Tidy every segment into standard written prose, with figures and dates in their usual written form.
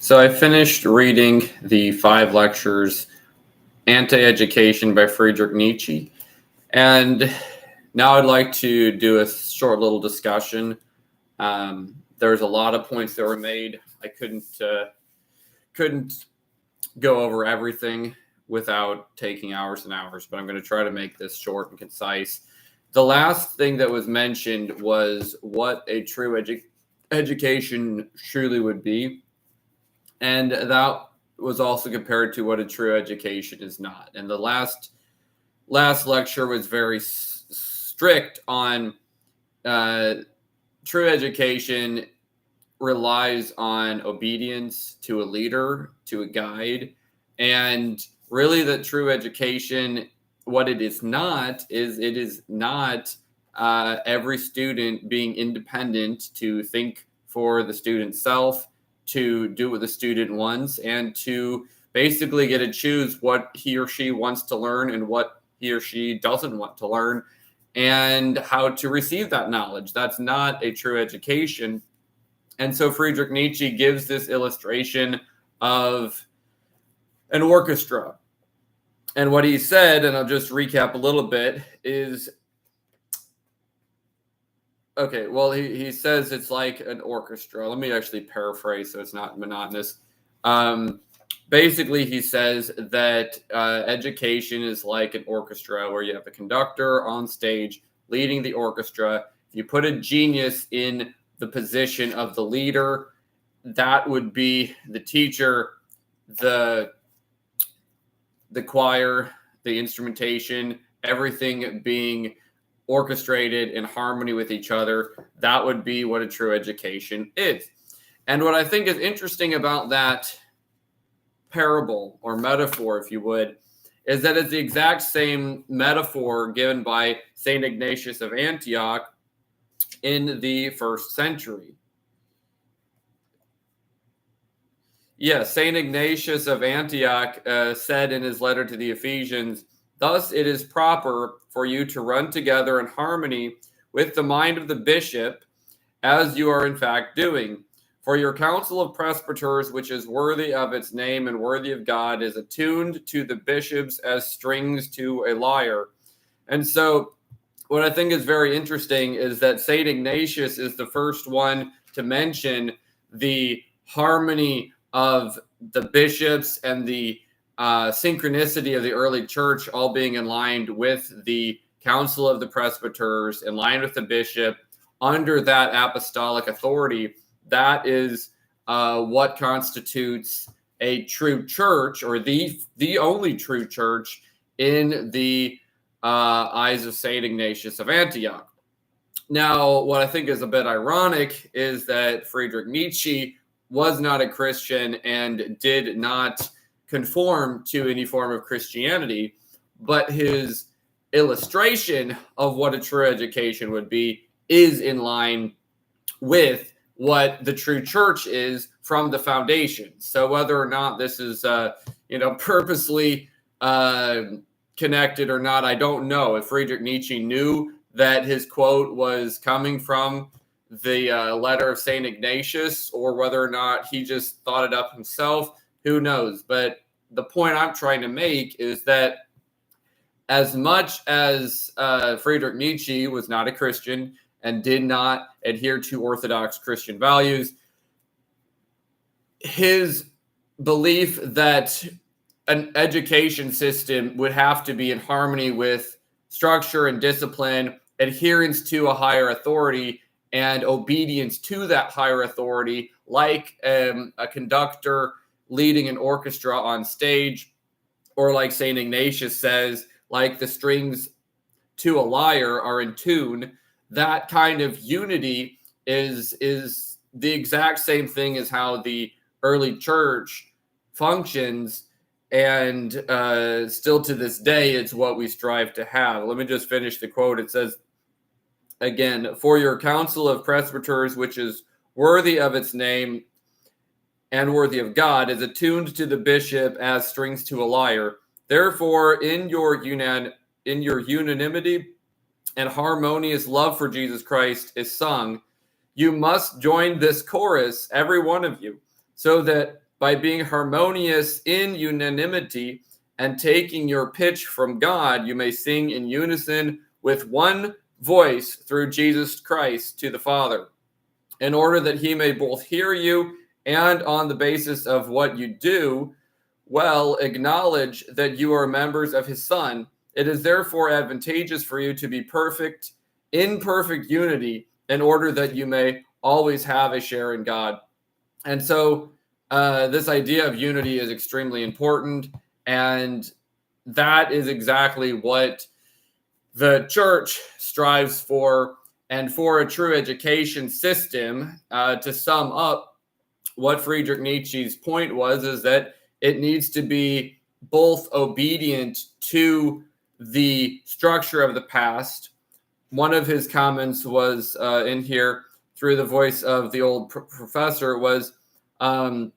So I finished reading the 5 lectures Anti-Education by Friedrich Nietzsche, and now I'd like to do a short little discussion. There's a lot of points that were made. I couldn't go over everything without taking hours and hours, but I'm going to try to make this short and concise. The last thing that was mentioned was what a true education truly would be. And that was also compared to what a true education is not. And the last lecture was very strict on true education relies on obedience to a leader, to a guide, and really that true education, what it is not every student being independent to think for the student's self, to do what the student wants, and to basically get to choose what he or she wants to learn and what he or she doesn't want to learn, and how to receive that knowledge. That's not a true education. And so Friedrich Nietzsche gives this illustration of an orchestra. And what he said, and I'll just recap a little bit, is okay, well, he says it's like an orchestra. Let me actually paraphrase so it's not monotonous. Basically, he says that education is like an orchestra where you have a conductor on stage leading the orchestra. If you put a genius in the position of the leader, that would be the teacher, the choir, the instrumentation, everything being orchestrated in harmony with each other. That would be what a true education is. And what I think is interesting about that parable or metaphor, if you would, is that it's the exact same metaphor given by St. Ignatius of Antioch in the 1st century. Yes, St. Ignatius of Antioch said in his letter to the Ephesians, "Thus it is proper for you to run together in harmony with the mind of the bishop, as you are in fact doing. For your council of presbyters, which is worthy of its name and worthy of God, is attuned to the bishops as strings to a lyre." And so what I think is very interesting is that St. Ignatius is the first one to mention the harmony of the bishops and the synchronicity of the early church all being in line with the council of the presbyters, in line with the bishop, under that apostolic authority. That is what constitutes a true church, or the only true church in the eyes of St. Ignatius of Antioch. Now, what I think is a bit ironic is that Friedrich Nietzsche was not a Christian and did not conform to any form of Christianity, but his illustration of what a true education would be is in line with what the true church is from the foundation. So whether or not this is purposely connected or not, I don't know. If Friedrich Nietzsche knew that his quote was coming from the letter of St. Ignatius, or whether or not he just thought it up himself, who knows? But the point I'm trying to make is that as much as Friedrich Nietzsche was not a Christian and did not adhere to Orthodox Christian values, his belief that an education system would have to be in harmony with structure and discipline, adherence to a higher authority, and obedience to that higher authority, like a conductor leading an orchestra on stage, or like St. Ignatius says, like the strings to a lyre are in tune. That kind of unity is the exact same thing as how the early church functions, and still to this day, it's what we strive to have. Let me just finish the quote. It says, again, "For your council of presbyters, which is worthy of its name and worthy of God, is attuned to the bishop as strings to a lyre. Therefore, in your unanimity and harmonious love for Jesus Christ is sung, you must join this chorus, every one of you, so that by being harmonious in unanimity and taking your pitch from God, you may sing in unison with one voice through Jesus Christ to the Father, in order that he may both hear you and, on the basis of what you do, well, acknowledge that you are members of his Son. It is therefore advantageous for you to be perfect, in perfect unity, in order that you may always have a share in God. And so this idea of unity is extremely important, and that is exactly what the church strives for. And for a true education system, to sum up what Friedrich Nietzsche's point was, is that it needs to be both obedient to the structure of the past. One of his comments was in here through the voice of the old professor was, and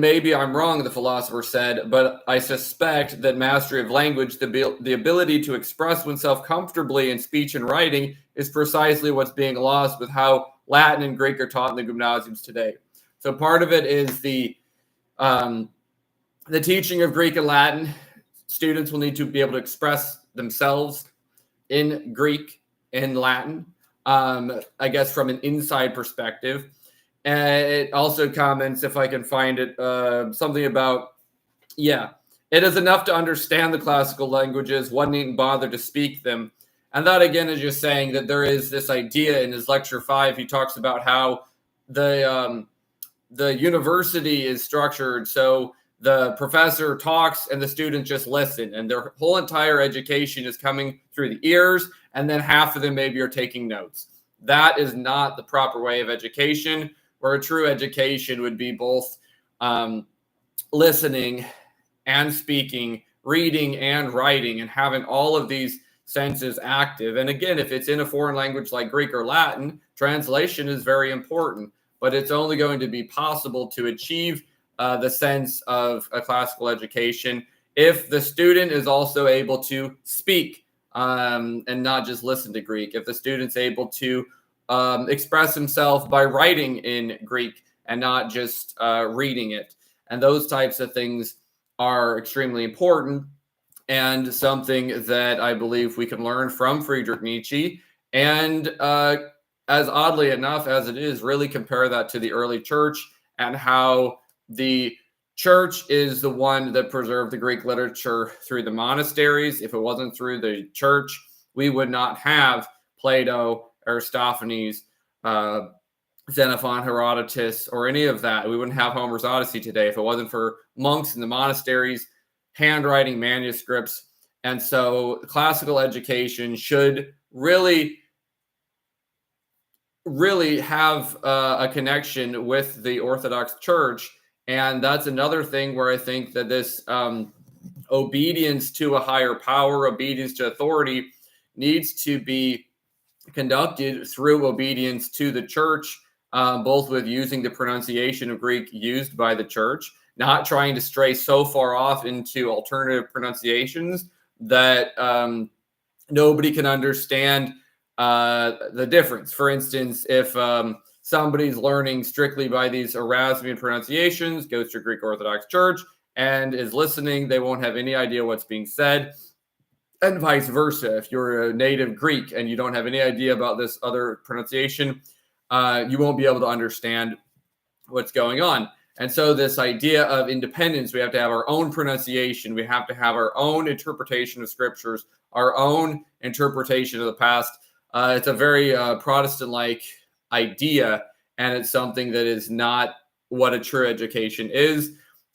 maybe I'm wrong, the philosopher said, but I suspect that mastery of language, the ability to express oneself comfortably in speech and writing, is precisely what's being lost with how Latin and Greek are taught in the gymnasiums today. So part of it is the teaching of Greek and Latin. Students will need to be able to express themselves in Greek and Latin, I guess from an inside perspective. And it also comments, if I can find it, something about, it is enough to understand the classical languages. One needn't bother to speak them. And that, again, is just saying that there is this idea in his lecture 5. He talks about how the university is structured so the professor talks and the students just listen, and their whole entire education is coming through the ears, and then half of them maybe are taking notes. That is not the proper way of education, where a true education would be both listening and speaking, reading and writing, and having all of these senses active. And again, if it's in a foreign language like Greek or Latin, translation is very important, but it's only going to be possible to achieve the sense of a classical education if the student is also able to speak and not just listen to Greek. If the student's able to express himself by writing in Greek and not just reading it. And those types of things are extremely important, and something that I believe we can learn from Friedrich Nietzsche. And as oddly enough as it is, really compare that to the early church and how the church is the one that preserved the Greek literature through the monasteries. If it wasn't through the church, we would not have Plato, Aristophanes, Xenophon, Herodotus, or any of that. We wouldn't have Homer's Odyssey today if it wasn't for monks in the monasteries handwriting manuscripts. And so classical education should really have a connection with the Orthodox Church. And that's another thing where I think that this obedience to a higher power, obedience to authority, needs to be conducted through obedience to the church, both with using the pronunciation of Greek used by the church, not trying to stray so far off into alternative pronunciations that nobody can understand the difference. For instance, if somebody's learning strictly by these Erasmian pronunciations, goes to Greek Orthodox Church and is listening, they won't have any idea what's being said. And vice versa. If you're a native Greek and you don't have any idea about this other pronunciation, you won't be able to understand what's going on. And so this idea of independence, we have to have our own pronunciation. We have to have our own interpretation of scriptures, our own interpretation of the past. It's a very Protestant-like idea, and it's something that is not what a true education is.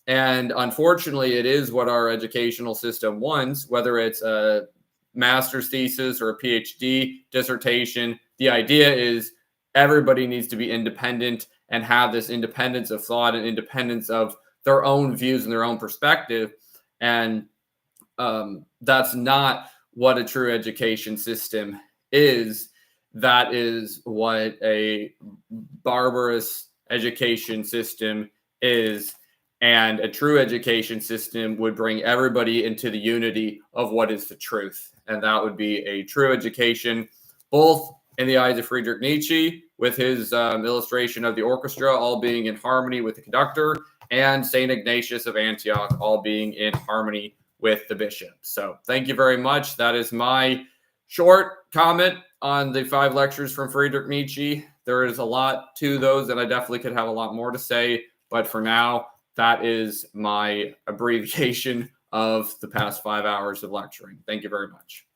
And unfortunately, it is what our educational system wants, whether it's a master's thesis or a PhD dissertation. The idea is everybody needs to be independent and have this independence of thought and independence of their own views and their own perspective. And that's not what a true education system is. That is what a barbarous education system is. And a true education system would bring everybody into the unity of what is the truth. And that would be a true education, both in the eyes of Friedrich Nietzsche, with his illustration of the orchestra all being in harmony with the conductor, and St. Ignatius of Antioch all being in harmony with the bishop. So thank you very much. That is my short comment on the 5 lectures from Friedrich Nietzsche. There is a lot to those, and I definitely could have a lot more to say. But for now, that is my abbreviation of the past 5 hours of lecturing. Thank you very much.